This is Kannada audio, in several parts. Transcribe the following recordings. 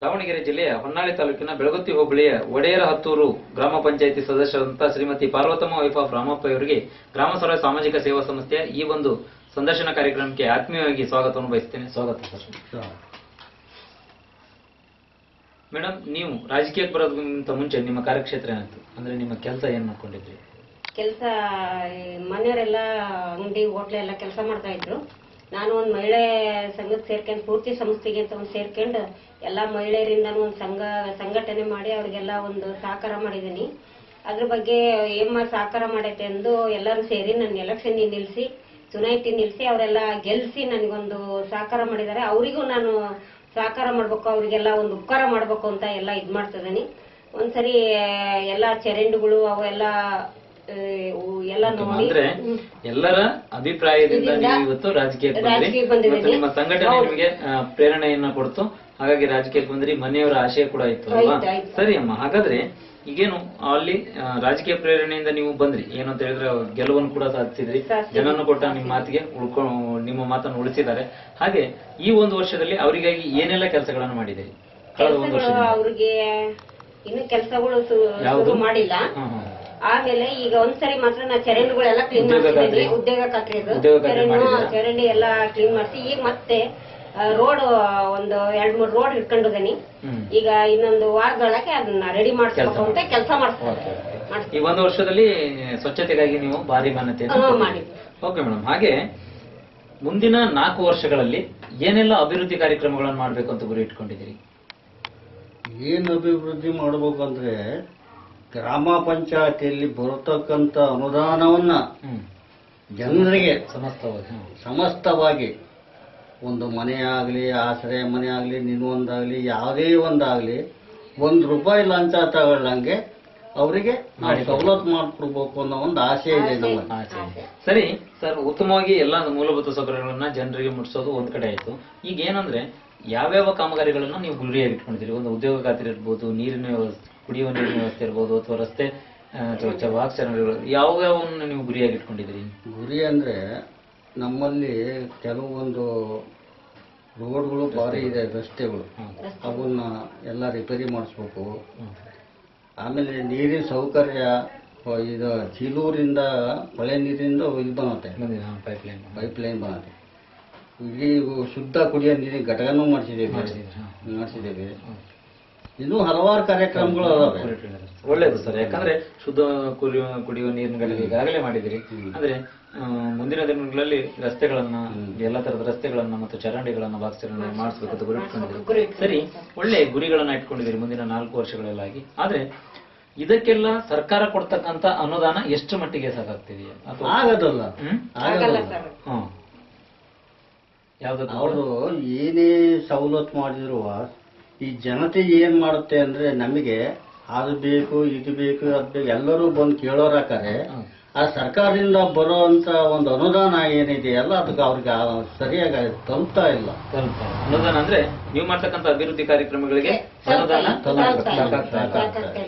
ದಾವಣಗೆರೆ ಜಿಲ್ಲೆಯ ಹೊನ್ನಾಳಿ ತಾಲೂಕಿನ ಬೆಳಗುತ್ತಿ ಹೋಬಳಿಯ ಒಡೆಯರ ಹತ್ತೂರು ಗ್ರಾಮ ಪಂಚಾಯಿತಿ ಸದಸ್ಯರಾದಂತಹ ಶ್ರೀಮತಿ ಪಾರ್ವತಮ್ಮ ವೈಫ್ ಆಫ್ ರಾಮಪ್ಪ ಇವರಿಗೆ ಗ್ರಾಮ ಸ್ವರಾಜ್ ಸಾಮಾಜಿಕ ಸೇವಾ ಸಂಸ್ಥೆಯ ಈ ಒಂದು ಸಂದರ್ಶನ ಕಾರ್ಯಕ್ರಮಕ್ಕೆ ಆತ್ಮೀಯವಾಗಿ ಸ್ವಾಗತವನ್ನು ಬಯಸುತ್ತೇನೆ. ಸ್ವಾಗತ ಸರ್. ಮೇಡಮ್, ನೀವು ರಾಜಕೀಯಕ್ಕೆ ಬರೋದಕ್ಕಿಂತ ಮುಂಚೆ ನಿಮ್ಮ ಕಾರ್ಯಕ್ಷೇತ್ರ ಏನಾಯ್ತು? ಅಂದ್ರೆ ನಿಮ್ಮ ಕೆಲಸ ಏನ್ ಮಾಡ್ಕೊಂಡಿದ್ರಿ? ಕೆಲಸ ಮನೆಯವರೆಲ್ಲ ಅಂಗಡಿ ಹೋಟ್ಲೆ ಎಲ್ಲ ಕೆಲಸ ಮಾಡ್ತಾ ಇದ್ರು. ನಾನು ಒಂದು ಮಹಿಳೆ ಸಂಘಕ್ಕೆ ಸೇರ್ಕೊಂಡು ಪೂರ್ತಿ ಸಂಸ್ಥೆಗೆ ಅಂತ ಒಂದು ಸೇರ್ಕೊಂಡು ಎಲ್ಲ ಮಹಿಳೆಯರಿಂದ ಒಂದು ಸಂಘಟನೆ ಮಾಡಿ ಅವ್ರಿಗೆಲ್ಲ ಒಂದು ಸಹಕಾರ ಮಾಡಿದ್ದೀನಿ. ಅದ್ರ ಬಗ್ಗೆ ಏಮ್ಮ ಸಹಕಾರ ಮಾಡೈತೆ ಎಂದು ಎಲ್ಲರೂ ಸೇರಿ ನನ್ನ ಎಲೆಕ್ಷನ್ ನಿಲ್ಲಿಸಿ ಚುನಾಯಿತಿ ನಿಲ್ಲಿಸಿ ಅವರೆಲ್ಲ ಗೆಲ್ಲಿಸಿ ನನಗೊಂದು ಸಹಕಾರ ಮಾಡಿದ್ದಾರೆ. ಅವರಿಗೂ ನಾನು ಸಹಕಾರ ಮಾಡ್ಬೇಕು, ಅವರಿಗೆಲ್ಲ ಒಂದು ಉಪಕಾರ ಮಾಡ್ಬೇಕು ಅಂತ ಎಲ್ಲ ಇದು ಮಾಡ್ತಿದ್ದೀನಿ. ಒಂದ್ಸರಿ ಎಲ್ಲ ಚರಂಡಿಗಳು ಅವೆಲ್ಲ ಅಂದ್ರೆ ಎಲ್ಲರ ಅಭಿಪ್ರಾಯದಿಂದ ನೀವು ಇವತ್ತು ರಾಜಕೀಯಕ್ಕೆ ಬಂದ್ರಿ. ನಿಮ್ಮ ಸಂಘಟನೆ ನಿಮಗೆ ಪ್ರೇರಣೆಯನ್ನ ಕೊಡ್ತು, ಹಾಗಾಗಿ ರಾಜಕೀಯಕ್ಕೆ ಬಂದ್ರಿ. ಮನೆಯವರ ಆಶಯ ಕೂಡ ಇತ್ತು ಅಲ್ವಾ? ಸರಿ ಅಮ್ಮ, ಹಾಗಾದ್ರೆ ಈಗೇನು ಅಲ್ಲಿ ರಾಜಕೀಯ ಪ್ರೇರಣೆಯಿಂದ ನೀವು ಬಂದ್ರಿ, ಏನು ಅಂತ ಹೇಳಿದ್ರೆ ಗೆಲುವನ್ನು ಕೂಡ ಸಾಧಿಸಿದ್ರಿ. ಜನನ್ನು ಕೊಟ್ಟ ನಿಮ್ಮ ಮಾತಿಗೆ ನಿಮ್ಮ ಮಾತನ್ನು ಉಳಿಸಿದ್ದಾರೆ. ಹಾಗೆ ಈ ಒಂದು ವರ್ಷದಲ್ಲಿ ಅವರಿಗಾಗಿ ಏನೆಲ್ಲ ಕೆಲಸಗಳನ್ನು ಮಾಡಿದಿರಿ? ಕಳೆದ ಒಂದು ವರ್ಷ ಅವ್ರಿಗೆ ಇನ್ನು ಕೆಲಸಗಳು ಶುರು ಮಾಡಿಲ್ಲ. ಆಮೇಲೆ ಈಗ ಒಂದ್ಸರಿ ಮಾತ್ರ ನಾ ಚರಂಡಿಗಳೆಲ್ಲ ಕ್ಲೀನ್ ಮಾಡ್ತಿದ್ದೀನಿ. ಉದ್ಯೋಗ ಖಾತ್ರಿ ಚರಂಡಿ ಎಲ್ಲ ಕ್ಲೀನ್ ಮಾಡ್ಸಿ ಈಗ ಮತ್ತೆ ರೋಡ್ ಒಂದು 2-3 ರೋಡ್ ಇಟ್ಕೊಂಡಿದ್ದೀನಿ. ಈಗ ಇನ್ನೊಂದು ವಾರದೊಳಗೆ ಅದನ್ನ ರೆಡಿ ಮಾಡಿಸ್ಬೇಕು ಅಂತ ಕೆಲಸ ಮಾಡ್ತೀನಿ. ಈ ಒಂದು ವರ್ಷದಲ್ಲಿ ಸ್ವಚ್ಛತೆಗಾಗಿ ನೀವು ಭಾರಿ ಮಾನ್ಯತೆ ಮಾಡಿ. ಓಕೆ ಮೇಡಮ್, ಹಾಗೆ ಮುಂದಿನ 4 ವರ್ಷಗಳಲ್ಲಿ ಏನೆಲ್ಲ ಅಭಿವೃದ್ಧಿ ಕಾರ್ಯಕ್ರಮಗಳನ್ನು ಮಾಡ್ಬೇಕು ಅಂತ ಗುರಿ ಇಟ್ಕೊಂಡಿದ್ದೀರಿ? ಏನು ಅಭಿವೃದ್ಧಿ ಮಾಡಬೇಕಂದ್ರೆ ಗ್ರಾಮ ಪಂಚಾಯತಿಯಲ್ಲಿ ಬರತಕ್ಕಂತ ಅನುದಾನವನ್ನ ಜನರಿಗೆ ಸಮಸ್ತವಾಗಿ ಒಂದು ಮನೆ ಆಗಲಿ, ಆಶ್ರಯ ಮನೆ ಆಗಲಿ, ನಿನ್ವೊಂದಾಗಲಿ, ಯಾವುದೇ ಒಂದಾಗಲಿ ₹1 ಲಂಚ ತಗೊಳ್ಳಂಗೆ ಅವರಿಗೆ ಸವಲತ್ತು ಮಾಡಿಕೊಡ್ಬೇಕು ಅನ್ನೋ ಒಂದು ಆಸೆ ಇದೆ ನಮಗೆ. ಸರಿ ಸರ್, ಉತ್ತಮವಾಗಿ ಎಲ್ಲ ಮೂಲಭೂತ ಸೌಕರ್ಯಗಳನ್ನ ಜನರಿಗೆ ಮುಟ್ಟಿಸೋದು ಒಂದ್ ಕಡೆ ಆಯ್ತು. ಈಗ ಏನಂದ್ರೆ ಯಾವ್ಯಾವ ಕಾಮಗಾರಿಗಳನ್ನ ನೀವು ಗುರಿಯಾಗಿ ಇಟ್ಕೊಂಡಿದ್ದೀರಿ? ಒಂದು ಉದ್ಯೋಗ ಖಾತ್ರಿ ಇರ್ಬೋದು, ನೀರಿನ ವ್ಯವಸ್ಥೆ, ಕುಡಿಯುವ ನೀರಿನ ವ್ಯವಸ್ಥೆ ಇರ್ಬೋದು, ಅಥವಾ ರಸ್ತೆ ವಾಹನಗಳು, ಯಾವ್ಯಾವನ್ನ ನೀವು ಗುರಿಯಾಗಿ ಇಟ್ಕೊಂಡಿದ್ದೀರಿ? ಗುರಿ ಅಂದ್ರೆ ನಮ್ಮಲ್ಲಿ ಕೆಲವೊಂದು ರೋಡ್ಗಳು ಭಾರಿ ಇದೆ, ರಸ್ತೆಗಳು, ಅವನ್ನ ಎಲ್ಲ ರಿಪೇರಿ ಮಾಡಿಸ್ಬೇಕು. ಆಮೇಲೆ ನೀರಿನ ಸೌಕರ್ಯ, ಇದು ಚೀಲೂರಿಂದ ಮಳೆ ನೀರಿಂದ ಇದು ಬರುತ್ತೆ, ಪೈಪ್ಲೈನ್ ಬರುತ್ತೆ. ಇಲ್ಲಿ ಶುದ್ಧ ಕುಡಿಯೋ ನೀರಿನ ಘಟಕನೂ ಮಾಡಿಸಿದ್ದೇವೆ. ಇನ್ನೂ ಹಲವಾರು ಕಾರ್ಯಕ್ರಮಗಳು ಅದಾವೆ. ಒಳ್ಳೇದು ಸರ್, ಯಾಕಂದ್ರೆ ಶುದ್ಧ ಕುಡಿಯುವ ನೀರಿನ ಘಟಕ ಈಗಾಗಲೇ ಮಾಡಿದಿರಿ. ಅಂದ್ರೆ ಮುಂದಿನ ದಿನಗಳಲ್ಲಿ ರಸ್ತೆಗಳನ್ನ, ಎಲ್ಲ ತರದ ರಸ್ತೆಗಳನ್ನ ಮತ್ತು ಚರಂಡಿಗಳನ್ನ ಬಾಕ್ಸ್ಗಳನ್ನ ಮಾಡಿಸ್ಬೇಕಂತ ಗುರಿ ಇಟ್ಕೊಂಡಿದ್ದೀರಿ. ಸರಿ, ಒಳ್ಳೆ ಗುರಿಗಳನ್ನ ಇಟ್ಕೊಂಡಿದ್ದೀರಿ ಮುಂದಿನ 4 ವರ್ಷಗಳಲ್ಲಾಗಿ. ಆದ್ರೆ ಇದಕ್ಕೆಲ್ಲ ಸರ್ಕಾರ ಕೊಡ್ತಕ್ಕಂತ ಅನುದಾನ ಎಷ್ಟು ಮಟ್ಟಿಗೆ ಸಾಕಾಗ್ತಿದೆಯಾ? ಆಗೋದಲ್ಲ. ಅವರು ಏನೇ ಸವಲತ್ತು ಮಾಡಿದ್ರು ಈ ಜನತೆ ಏನ್ ಮಾಡುತ್ತೆ ಅಂದ್ರೆ ನಮಗೆ ಅದು ಬೇಕು, ಇದು ಬೇಕು, ಅದು ಬೇಕು, ಎಲ್ಲರೂ ಬಂದು ಕೇಳೋರಾಕಾರೆ ಆ ಸರ್ಕಾರದಿಂದ ಬರುವಂತ ಒಂದು ಅನುದಾನ ಏನಿದೆಯಲ್ಲ ಅದಕ್ಕೆ ಅವ್ರಿಗೆ ಸರಿಯಾಗಿ ತಲುಪ್ತಾ ಇಲ್ಲ. ಅನುದಾನ ಅಂದ್ರೆ ನೀವು ಮಾಡ್ತಕ್ಕಂಥ ಅಭಿವೃದ್ಧಿ ಕಾರ್ಯಕ್ರಮಗಳಿಗೆ ಅನುದಾನ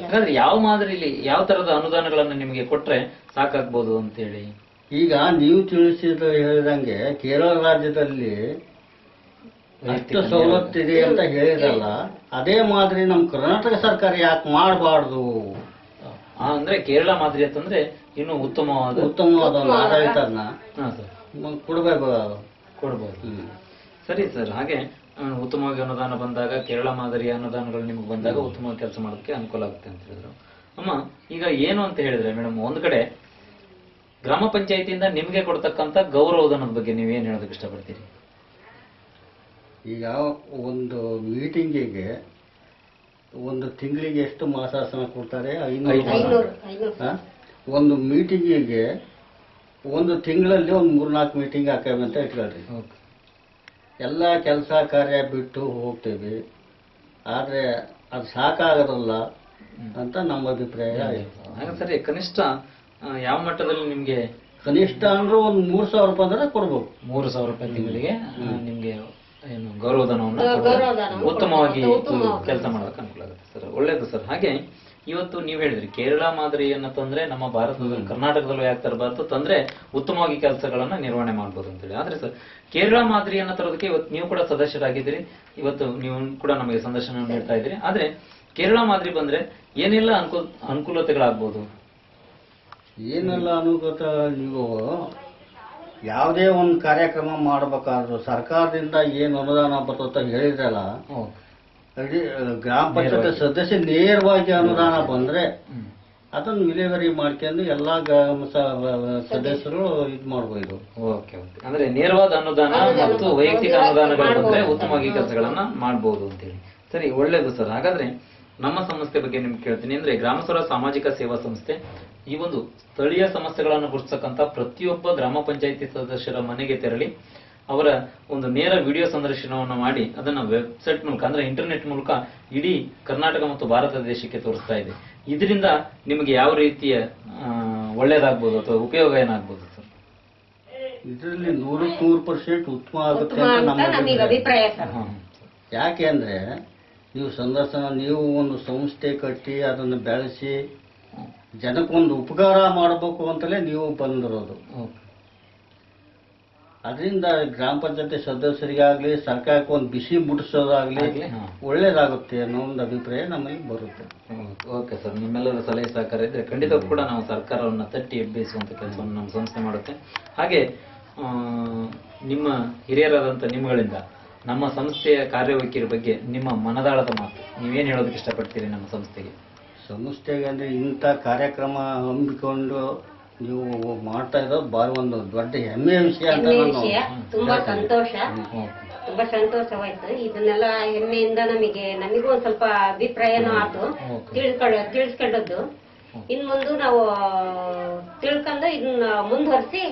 ಹಾಗಾದ್ರೆ ಯಾವ ಮಾದರಿಲಿ, ಯಾವ ತರದ ಅನುದಾನಗಳನ್ನ ನಿಮಗೆ ಕೊಟ್ರೆ ಸಾಕಾಗ್ಬೋದು ಅಂತೇಳಿ? ಈಗ ನೀವು ಹೇಳಿದಂಗೆ ಕೇರಳ ರಾಜ್ಯದಲ್ಲಿ ಅಷ್ಟು ಸವಲತ್ತಿದೆ ಅಂತ ಹೇಳಿದಲ್ಲ, ಅದೇ ಮಾದರಿ ನಮ್ಮ ಕರ್ನಾಟಕ ಸರ್ಕಾರ ಯಾಕೆ ಮಾಡಬಾರ್ದು? ಅಂದ್ರೆ ಕೇರಳ ಮಾದರಿ ಅಂತಂದ್ರೆ ಇನ್ನು ಉತ್ತಮವಾದ ಒಂದು ಆಡಳಿತನ ಕೊಡಬಹುದು. ಸರಿ ಸರ್, ಹಾಗೆ ಉತ್ತಮವಾಗಿ ಅನುದಾನ ಬಂದಾಗ, ಕೇರಳ ಮಾದರಿಯ ಅನುದಾನಗಳು ನಿಮ್ಗೆ ಬಂದಾಗ ಉತ್ತಮವಾಗಿ ಕೆಲಸ ಮಾಡೋದಕ್ಕೆ ಅನುಕೂಲ ಆಗುತ್ತೆ ಅಂತ ಹೇಳಿದ್ರು. ಅಮ್ಮ, ಈಗ ಏನು ಅಂತ ಹೇಳಿದ್ರೆ ಮೇಡಮ್, ಒಂದ್ ಕಡೆ ಗ್ರಾಮ ಪಂಚಾಯತಿಯಿಂದ ನಿಮ್ಗೆ ಕೊಡ್ತಕ್ಕಂತ ಗೌರವಧನದ ಬಗ್ಗೆ ನೀವೇನ್ ಹೇಳೋದಕ್ಕೆ ಇಷ್ಟಪಡ್ತೀರಿ? ಈಗ ಒಂದು ಮೀಟಿಂಗಿಗೆ ಒಂದು ತಿಂಗಳಿಗೆ ಎಷ್ಟು ಮಾಸಾಸನ ಕೊಡ್ತಾರೆ? 500. ಒಂದು ಮೀಟಿಂಗಿಗೆ ಒಂದು ತಿಂಗಳಲ್ಲಿ ಒಂದು 3-4 ಮೀಟಿಂಗ್ ಹಾಕೇವೆ ಅಂತ ಇಟ್ಕೊಳ್ರಿ. ಎಲ್ಲ ಕೆಲಸ ಕಾರ್ಯ ಬಿಟ್ಟು ಹೋಗ್ತೇವೆ, ಆದ್ರೆ ಅದು ಸಾಕಾಗದಲ್ಲ ಅಂತ ನಮ್ಮ ಅಭಿಪ್ರಾಯ. ಸರಿ, ಕನಿಷ್ಠ ಯಾವ ಮಟ್ಟದಲ್ಲಿ ನಿಮ್ಗೆ? ಕನಿಷ್ಠ ಅಂದ್ರೆ ಒಂದು 3,000 ರೂಪಾಯಿ ಅಂದ್ರೆ ಕೊಡ್ಬೇಕು. 3,000 ರೂಪಾಯಿ ತಿಂಗಳಿಗೆ ನಿಮ್ಗೆ ಏನು ಗೌರವಧನವನ್ನು ಉತ್ತಮವಾಗಿ ಕೆಲಸ ಮಾಡೋದಕ್ಕೆ ಅನುಕೂಲ ಆಗುತ್ತೆ ಸರ್. ಒಳ್ಳೇದು ಸರ್. ಹಾಗೆ ಇವತ್ತು ನೀವ್ ಹೇಳಿದ್ರಿ ಕೇರಳ ಮಾದರಿಯನ್ನ ತಂದ್ರೆ ನಮ್ಮ ಭಾರತದಲ್ಲಿ ಕರ್ನಾಟಕದಲ್ಲೂ ಯಾಕೆ ತರಬಾರ್ದು, ತಂದ್ರೆ ಉತ್ತಮವಾಗಿ ಕೆಲಸಗಳನ್ನ ನಿರ್ವಹಣೆ ಮಾಡ್ಬೋದು ಅಂತೇಳಿ. ಆದ್ರೆ ಸರ್ ಕೇರಳ ಮಾದರಿಯನ್ನ ತರೋದಕ್ಕೆ ಇವತ್ತು ನೀವು ಕೂಡ ಸದಸ್ಯರಾಗಿದ್ದೀರಿ, ಇವತ್ತು ನೀವು ಕೂಡ ನಮಗೆ ಸಂದರ್ಶನ ನೀಡ್ತಾ ಇದ್ದೀರಿ. ಆದ್ರೆ ಕೇರಳ ಮಾದರಿ ಬಂದ್ರೆ ಏನೆಲ್ಲ ಅನುಕೂಲತೆಗಳಾಗ್ಬೋದು? ಏನೆಲ್ಲ ಅನುಕೂಲ, ನೀವು ಯಾವುದೇ ಒಂದು ಕಾರ್ಯಕ್ರಮ ಮಾಡಬೇಕಾದ್ರೂ ಸರ್ಕಾರದಿಂದ ಏನು ಅನುದಾನ ಬರ್ತದ ಹೇಳಿದ್ರಲ್ಲ, ಗ್ರಾಮ ಪಂಚಾಯತ್ ಸದಸ್ಯ ನೇರವಾಗಿ ಅನುದಾನ ಬಂದ್ರೆ ಅದನ್ನು ವಿಲೇವಾರಿ ಮಾಡ್ಕೊಂಡು ಎಲ್ಲಾ ಸದಸ್ಯರು ಇದ್ ಮಾಡ್ಬೋದು. Okay okay. ಅಂದ್ರೆ ನೇರವಾದ ಅನುದಾನ ಮತ್ತು ವೈಯಕ್ತಿಕ ಅನುದಾನಗಳು ಬಂದ್ರೆ ಉತ್ತಮವಾಗಿ ಕೆಲಸಗಳನ್ನ ಮಾಡಬಹುದು ಅಂತೇಳಿ. ಸರಿ, ಒಳ್ಳೇದು ಸರ್. ಹಾಗಾದ್ರೆ ನಮ್ಮ ಸಂಸ್ಥೆ ಬಗ್ಗೆ ನಿಮ್ಗೆ ಕೇಳ್ತೀನಿ. ಅಂದ್ರೆ ಗ್ರಾಮ ಸ್ವರಾಜ್ ಸಾಮಾಜಿಕ ಸೇವಾ ಸಂಸ್ಥೆ ಈ ಒಂದು ಸ್ಥಳೀಯ ಸಮಸ್ಯೆಗಳನ್ನು ಗುರುತಿಸತಕ್ಕಂತ ಪ್ರತಿಯೊಬ್ಬ ಗ್ರಾಮ ಪಂಚಾಯಿತಿ ಸದಸ್ಯರ ಮನೆಗೆ ತೆರಳಿ ಅವರ ಒಂದು ನೇರ ವಿಡಿಯೋ ಸಂದರ್ಶನವನ್ನು ಮಾಡಿ ಅದನ್ನ ವೆಬ್ಸೈಟ್ ಮೂಲಕ ಅಂದ್ರೆ ಇಂಟರ್ನೆಟ್ ಮೂಲಕ ಇಡೀ ಕರ್ನಾಟಕ ಮತ್ತು ಭಾರತ ದೇಶಕ್ಕೆ ತೋರಿಸ್ತಾ ಇದೆ. ಇದರಿಂದ ನಿಮಗೆ ಯಾವ ರೀತಿಯ ಒಳ್ಳೇದಾಗ್ಬೋದು ಅಥವಾ ಉಪಯೋಗ ಏನಾಗ್ಬೋದು ಸರ್? ಇದರಲ್ಲಿ 100% ಉತ್ತಮ ಆಗುತ್ತೆ ಅಂತ ನಮ್ಮ ಅಭಿಪ್ರಾಯ ಸರ್. ಯಾಕೆ ಅಂದ್ರೆ ನೀವು ಸಂದರ್ಶನ, ನೀವು ಒಂದು ಸಂಸ್ಥೆ ಕಟ್ಟಿ ಅದನ್ನು ಬೆಳೆಸಿ ಜನಕ್ಕೊಂದು ಉಪಕಾರ ಮಾಡಬೇಕು ಅಂತಲೇ ನೀವು ಬಂದಿರೋದು. ಅದರಿಂದ ಗ್ರಾಮ ಪಂಚಾಯತಿ ಸದಸ್ಯರಿಗಾಗ್ಲಿ ಸರ್ಕಾರಕ್ಕೆ ಒಂದು ಬಿಸಿ ಮುಟ್ಟಿಸೋದಾಗ್ಲಿ ಒಳ್ಳೇದಾಗುತ್ತೆ ಅನ್ನೋ ಒಂದು ಅಭಿಪ್ರಾಯ ನಮಗೆ ಬರುತ್ತೆ. ಓಕೆ ಸರ್, ನಿಮ್ಮೆಲ್ಲರ ಸಲಹೆ ಸಹಕಾರ ಇದ್ರೆ ಖಂಡಿತ ಕೂಡ ನಾವು ಸರ್ಕಾರವನ್ನು ತಟ್ಟಿ ಎಬ್ಬಿಸುವಂತ ಕೆಲಸವನ್ನು ನಮ್ಮ ಸಂಸ್ಥೆ ಮಾಡುತ್ತೆ. ಹಾಗೆ ನಿಮ್ಮ ಹಿರಿಯರಾದಂಥ ನಿಮ್ಮಗಳಿಂದ ನಮ್ಮ ಸಂಸ್ಥೆಯ ಕಾರ್ಯವೈಖರಿ ಬಗ್ಗೆ ನಿಮ್ಮ ಮನದಾಳದ ಮಾತು ನೀವೇನು ಹೇಳೋದಕ್ಕೆ ಇಷ್ಟಪಡ್ತೀರಿ ನಮ್ಮ ಸಂಸ್ಥೆಗೆ? ಸಂಸ್ಥೆಗೆ ಅಂದ್ರೆ ಇಂಥ ಕಾರ್ಯಕ್ರಮ ಹಮ್ಮಿಕೊಂಡು ನೀವು ಮಾಡ್ತಾ ಇರೋದು ಭಾಳ ಒಂದು ದೊಡ್ಡ ಹೆಮ್ಮೆಯ ವಿಷಯ ಅಂತ ತುಂಬಾ ಸಂತೋಷ, ತುಂಬಾ ಸಂತೋಷವಾಯ್ತು. ಇದನ್ನೆಲ್ಲ ಹೆಮ್ಮೆಯಿಂದ ನಮಿಗೂ ಒಂದ್ ಸ್ವಲ್ಪ ಅಭಿಪ್ರಾಯನೂ ಆಯ್ತು, ತಿಳಿಸ್ಕೊಂಡದ್ದು. ಇನ್ ಮುಂದೆ ನಾವು ತಿಳ್ಕೊಂಡು ಇದನ್ನ ಮುಂದುವರಿಸಿ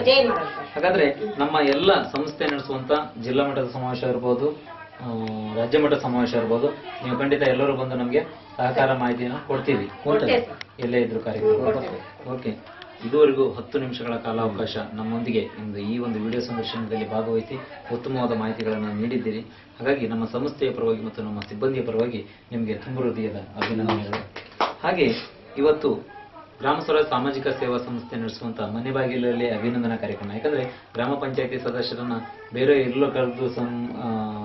ಜೈ ಮಾಡೋಣ. ಹಾಗಾದ್ರೆ ನಮ್ಮ ಎಲ್ಲ ಸಂಸ್ಥೆ ನಡೆಸುವಂತ ಜಿಲ್ಲಾ ಮಟ್ಟದ ಸಮಾವೇಶ ಇರ್ಬೋದು, ರಾಜ್ಯ ಮಟ್ಟದ ಸಮಾವೇಶ ಇರ್ಬೋದು, ನೀವು ಖಂಡಿತ ಎಲ್ಲರೂ ಬಂದು ನಮ್ಗೆ ಸಹಕಾರ ಮಾಹಿತಿಯನ್ನು ಕೊಡ್ತೀವಿ, ಎಲ್ಲೇ ಇದ್ರು ಕಾರ್ಯಕ್ರಮ. ಓಕೆ, ಇದುವರೆಗೂ 10 ನಿಮಿಷಗಳ ಕಾಲಾವಕಾಶ ನಮ್ಮೊಂದಿಗೆ ಈ ಒಂದು ವಿಡಿಯೋ ಸಂದರ್ಶನದಲ್ಲಿ ಭಾಗವಹಿಸಿ ಉತ್ತಮವಾದ ಮಾಹಿತಿಗಳನ್ನು ನೀಡಿದ್ದೀರಿ. ಹಾಗಾಗಿ ನಮ್ಮ ಸಂಸ್ಥೆಯ ಪರವಾಗಿ ಮತ್ತು ನಮ್ಮ ಸಿಬ್ಬಂದಿಯ ಪರವಾಗಿ ನಿಮಗೆ ತುಂಬ ಹೃದಯದ ಅಭಿನಂದನೆಗಳು. ಹಾಗೆ ಇವತ್ತು ಗ್ರಾಮ ಸ್ವರಾಜ್ ಸಾಮಾಜಿಕ ಸೇವಾ ಸಂಸ್ಥೆ ನಡೆಸುವಂತಹ ಮನೆ ಬಾಗಿಲಲ್ಲಿ ಅಭಿನಂದನಾ ಕಾರ್ಯಕ್ರಮ. ಯಾಕಂದ್ರೆ ಗ್ರಾಮ ಪಂಚಾಯತಿ ಸದಸ್ಯರನ್ನ ಬೇರೆ ಎಲ್ಲೋ ಕರೆದು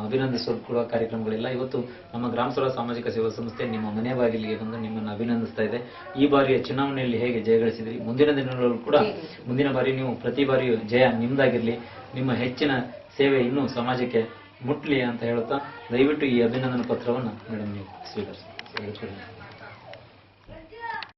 ಅಭಿನಂದಿಸೋದು ಕೂಡ ಕಾರ್ಯಕ್ರಮಗಳಿಲ್ಲ. ಇವತ್ತು ನಮ್ಮ ಗ್ರಾಮ ಸ್ವರಾಜ್ ಸಾಮಾಜಿಕ ಸೇವಾ ಸಂಸ್ಥೆ ನಿಮ್ಮ ಮನೆ ಬಾಗಿಲಿಗೆ ಬಂದು ನಿಮ್ಮನ್ನು ಅಭಿನಂದಿಸ್ತಾ ಇದೆ. ಈ ಬಾರಿಯ ಚುನಾವಣೆಯಲ್ಲಿ ಹೇಗೆ ಜಯಗಳಿಸಿದ್ರಿ, ಮುಂದಿನ ದಿನಗಳಲ್ಲೂ ಕೂಡ ಮುಂದಿನ ಬಾರಿ ನೀವು ಪ್ರತಿ ಬಾರಿಯೂ ಜಯ ನಿಮ್ದಾಗಿರ್ಲಿ, ನಿಮ್ಮ ಹೆಚ್ಚಿನ ಸೇವೆ ಇನ್ನೂ ಸಮಾಜಕ್ಕೆ ಮುಟ್ಲಿ ಅಂತ ಹೇಳುತ್ತಾ ದಯವಿಟ್ಟು ಈ ಅಭಿನಂದನಾ ಪತ್ರವನ್ನು ಮೇಡಮ್ ನೀವು ಸ್ವೀಕರಿಸಿ.